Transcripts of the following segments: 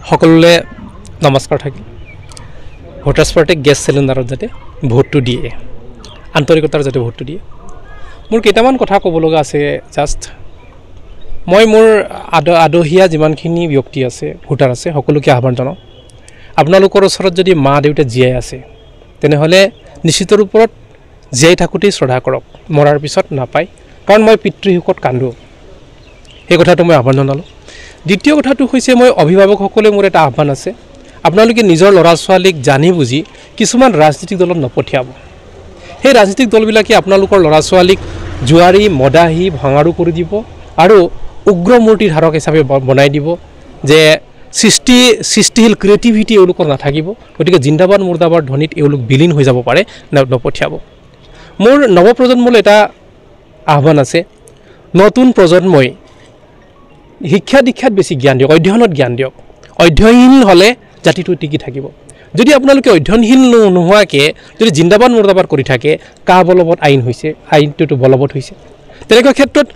সকলোলে নমস্কাৰ থাকিল voters পাৰ্টিক gas সিলিণ্ডাৰত যাতে ভোটটো দিয়ে আন্তৰিকতাৰ যাতে ভোটটো দিয়ে মোৰ কেইটামান কথা ক'ব লগা আছে জাষ্ট মই মোৰ আদহীয়া যিমানখিনি ব্যক্তি আছে ভোটাৰ আছে সকলোকে আহ্বান জনাওঁ আপোনালোকৰ ওচৰত যদি মা দেউতা জীয়াই আছে তেনেহ'লে নিশ্চিত ৰূপত জীয়াই থাকোঁতেই শ্ৰদ্ধা কৰক মৰাৰ পিছত নাপায় কাৰণ মই পিতৃশোকত কান্দো এই কথাটো মই আহ্বান জনালোঁ দ্বিতীয় কথাটো হৈছে মই অভিভাৱকসকলে মোৰ এটা আহ্বান আছে আপোনালোকে নিজৰ ল'ৰা ছোৱালীক জানি বুজি কিছুমান ৰাজনৈতিক দলত নপঠিয়াব সেই ৰাজনৈতিক দলবিলাকে আপোনালোকৰ ল'ৰা ছোৱালীক জুৱাৰী মদাহী ভঙাৰু কৰি দিব আৰু উগ্ৰমূৰ্তি ধাৰক হিচাপে বনাই দিব যে সৃষ্টিশীল ক্ৰিয়েটিভিটি এওঁলোকৰ নাথাকিব গতিকে জিন্দাবাদ মুৰ্দাবাদ ধ্বনিত এওঁলোক বিলীন হৈ যাব পাৰে নপঠিয়াব মোৰ নৱপ্ৰজন্মলৈ এটা আহ্বান আছে নতুন প্ৰজন্মই শিক্ষা দীক্ষাত বেছি জ্ঞান দিয়ক অধ্যয়নত জ্ঞান দিয়ক অধ্যয়নহীন হ'লে জাতিটো টিকি থাকিব যদি আপোনালোকে অধ্যয়নহীন নোহোৱাকৈ যদি জিন্দাবাদ মুৰ্দাবাদ কৰি থাকে কা বলবৎ আইন হৈছে আইনটোতো বলবৎ হৈছে তেনেকুৱা ক্ষেত্ৰত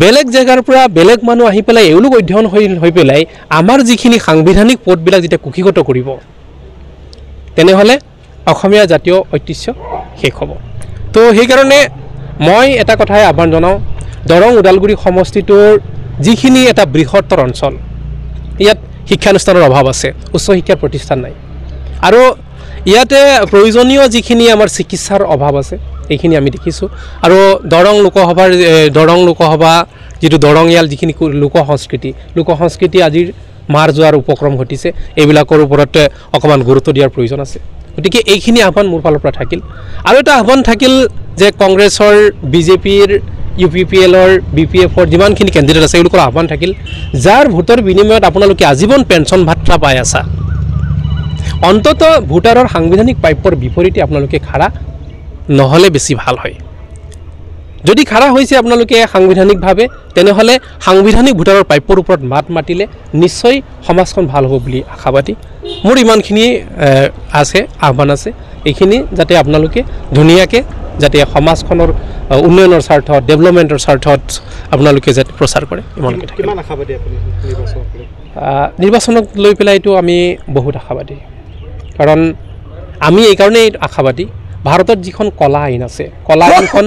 বেলেগ জেগাৰ পৰা বেলেগ মানুহ আহি পেলাই এওঁলোক অধ্যয়ন হৈ পেলাই আমাৰ যিখিনি সাংবিধানিক পদবিলাক যেতিয়া কুক্ষিগত কৰিব তেনেহ'লে অসমীয়া জাতীয় ঐতিহ্য শেষ হ'ব তো সেইকাৰণে মই এটা কথাই আহ্বান জনাওঁ দৰং ওদালগুৰি সমষ্টিটোৰ যিখিনি এটা বৃহত্তৰ অঞ্চল ইয়াত শিক্ষানুষ্ঠানৰ অভাৱ আছে উচ্চ শিক্ষাৰ প্ৰতিষ্ঠান নাই আৰু ইয়াতে প্ৰয়োজনীয় যিখিনি আমাৰ চিকিৎসাৰ অভাৱ আছে এইখিনি আমি দেখিছোঁ আৰু দৰং লোকসভা যিটো দৰঙীয়াল যিখিনি লোক সংস্কৃতি আজিৰ মাৰ যোৱাৰ উপক্ৰম ঘটিছে এইবিলাকৰ ওপৰত অকণমান গুৰুত্ব দিয়াৰ প্ৰয়োজন আছে গতিকে এইখিনি আহ্বান মোৰ ফালৰ পৰা থাকিল আৰু এটা আহ্বান থাকিল যে কংগ্ৰেছৰ বিজেপিৰ UPPLৰ BPFৰ যিমানখিনি কেণ্ডিডেট আছে এওঁলোকৰ আহ্বান থাকিল যাৰ ভোটৰ বিনিময়ত আপোনালোকে আজীৱন পেঞ্চন ভাত্ৰা পাই আছা অন্তত ভোটাৰৰ সাংবিধানিক প্ৰাপ্যৰ বিপৰীতে আপোনালোকে খাৰা নহ'লে বেছি ভাল হয় যদি খাৰা হৈছে আপোনালোকে সাংবিধানিকভাৱে তেনেহ'লে সাংবিধানিক ভোটাৰৰ প্ৰাপ্যৰ ওপৰত মাত মাতিলে নিশ্চয় সমাজখন ভাল হ'ব বুলি আশাবাদী মোৰ ইমানখিনি আছে আহ্বান আছে এইখিনি যাতে আপোনালোকে ধুনীয়াকৈ যাতে সমাজখনৰ উন্নয়নৰ স্বাৰ্থত ডেভেলপমেণ্টৰ স্বাৰ্থত আপোনালোকে যাতে প্ৰচাৰ কৰে ইমানকৈ থাকে কিমান আশাবাদী আপুনি নিৰ্বাচনক লৈ পেলাইতো আমি বহুত আশাবাদী কাৰণ আমি এইকাৰণেই আশাবাদী ভাৰতত যিখন কলা আইন আছে কলা আইনখন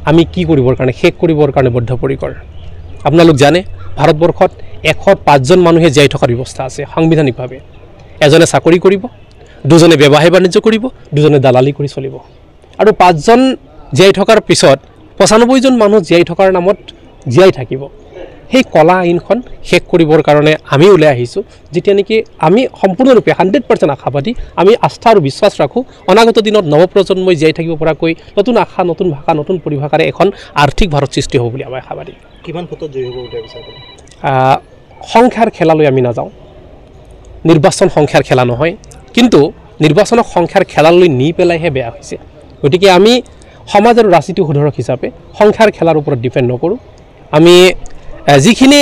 আমি কি কৰিবৰ কাৰণে শেষ কৰিবৰ কাৰণে বদ্ধপৰিকৰ আপোনালোক জানে ভাৰতবৰ্ষত 105জন মানুহে জীয়াই থকাৰ ব্যৱস্থা আছে সাংবিধানিকভাৱে এজনে চাকৰি কৰিব দুজনে ব্যৱসায় বাণিজ্য কৰিব দুজনে দালালি কৰি চলিব আৰু 5জন জীয়াই থকাৰ পিছত 95জন মানুহ জীয়াই থকাৰ নামত জীয়াই থাকিব সেই কলা আইনখন শেষ কৰিবৰ কাৰণে আমি ওলাই আহিছোঁ যেতিয়া নেকি আমি সম্পূৰ্ণৰূপে 100% আশাবাদী আমি আস্থা আৰু বিশ্বাস ৰাখোঁ অনাগত দিনত নৱপ্ৰজন্মই জীয়াই থাকিব পৰাকৈ নতুন আশা নতুন ভাষা নতুন পৰিভাষাৰে এখন আৰ্থিক ভাৰত সৃষ্টি হ'ব বুলি আমি আশাবাদী কিমান ভোটত জয়ী হ'ব বুলি বিচাৰে সংখ্যাৰ খেলালৈ আমি নাযাওঁ নিৰ্বাচন সংখ্যাৰ খেলা নহয় কিন্তু নিৰ্বাচনক সংখ্যাৰ খেলালৈ নি পেলাইহে বেয়া হৈছে গতিকে আমি সমাজ আৰু ৰাজনীতি সুধাৰক হিচাপে সংখ্যাৰ খেলাৰ ওপৰত ডিপেণ্ড নকৰোঁ আমি যিখিনি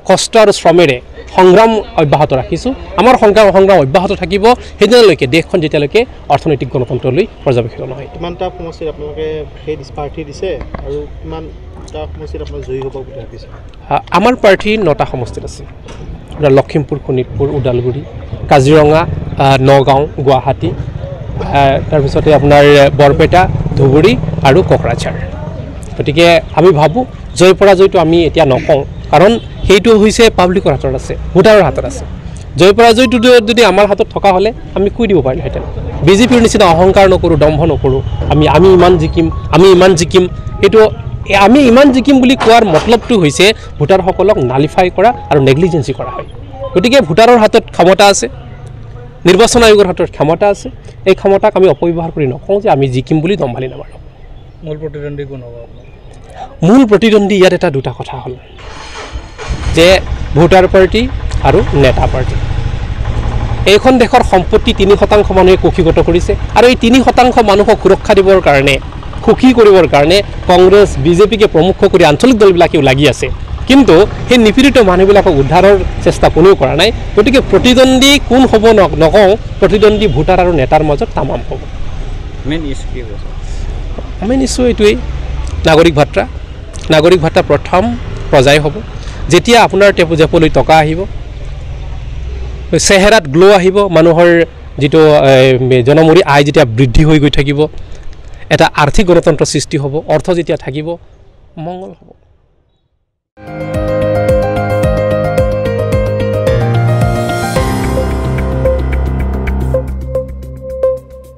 কষ্ট আৰু শ্ৰমেৰে সংগ্ৰাম অব্যাহত ৰাখিছোঁ আমাৰ সংগ্ৰাম অব্যাহত থাকিব সেইদিনালৈকে দেশখন যেতিয়ালৈকে অৰ্থনৈতিক গণতন্ত্ৰলৈ পৰ্যবেক্ষণ নহয় কিমানটা সমষ্টিত আপোনালোকে সেই প্ৰাৰ্থী দিছে আৰু কিমানটা সমষ্টিত আপোনালোকে জয়ী হ'ব বুলি ভাবিছে আমাৰ প্ৰাৰ্থী 9টা সমষ্টিত আছে লখিমপুৰ শোণিতপুৰ ওদালগুৰি কাজিৰঙা নগাঁও গুৱাহাটী তাৰপিছতে আপোনাৰ বৰপেটা ধুবুৰী আৰু কোকৰাঝাৰ গতিকে আমি ভাবোঁ জয় পৰাজয়টো আমি এতিয়া নকওঁ কাৰণ সেইটো হৈছে পাব্লিকৰ হাতত আছে ভোটাৰৰ হাতত আছে জয় পৰাজয়টো যদি আমাৰ হাতত থকা হ'লে আমি কৈ দিব পাৰিলোহেঁতেন বিজেপিৰ নিচিনা অহংকাৰ নকৰোঁ দম্ভ নকৰোঁ আমি ইমান জিকিম এইটো আমি ইমান জিকিম বুলি কোৱাৰ মতলবটো হৈছে ভোটাৰসকলক নালিফাই কৰা আৰু নেগলিজেঞ্চি কৰা হয় গতিকে ভোটাৰৰ হাতত ক্ষমতা আছে নিৰ্বাচন আয়োগৰ হাতত ক্ষমতা আছে এই ক্ষমতাক আমি অপব্যৱহাৰ কৰি নকওঁ যে আমি জিকিম বুলি দম্ভালি নামাৰোঁ মূল প্ৰতিদ্বন্দ্বী কোন হ'ব মূল প্ৰতিদ্বন্দ্বী ইয়াত এটা দুটা কথা হ'ল যে ভোটাৰ পাৰ্টি আৰু নেতা পাৰ্টি এইখন দেশৰ সম্পত্তি 3% মানুহে কুক্ষিগত কৰিছে আৰু এই 3% মানুহক সুৰক্ষা দিবৰ কাৰণে সুখী কৰিবৰ কাৰণে কংগ্ৰেছ বিজেপিকে প্ৰমুখ কৰি আঞ্চলিক দলবিলাকেও লাগি আছে কিন্তু সেই নিপীড়িত মানুহবিলাকক উদ্ধাৰৰ চেষ্টা কোনেও কৰা নাই গতিকে প্ৰতিদ্বন্দ্বী কোন হ'ব নকওঁ প্ৰতিদ্বন্দ্বী ভোটাৰ আৰু নেতাৰ মাজত তামাম হ'ব মেইন ইছ্যু এইটোৱেই নাগৰিক ভাত্ৰা প্ৰথম পৰ্যায় হ'ব যেতিয়া আপোনাৰ জেপলৈ টকা আহিব চেহেৰাত গ্ল' আহিব মানুহৰ যিটো জনমূৰি আয় যেতিয়া বৃদ্ধি হৈ গৈ থাকিব এটা আৰ্থিক গণতন্ত্ৰ সৃষ্টি হ'ব অৰ্থ যেতিয়া থাকিব মংগল হ'ব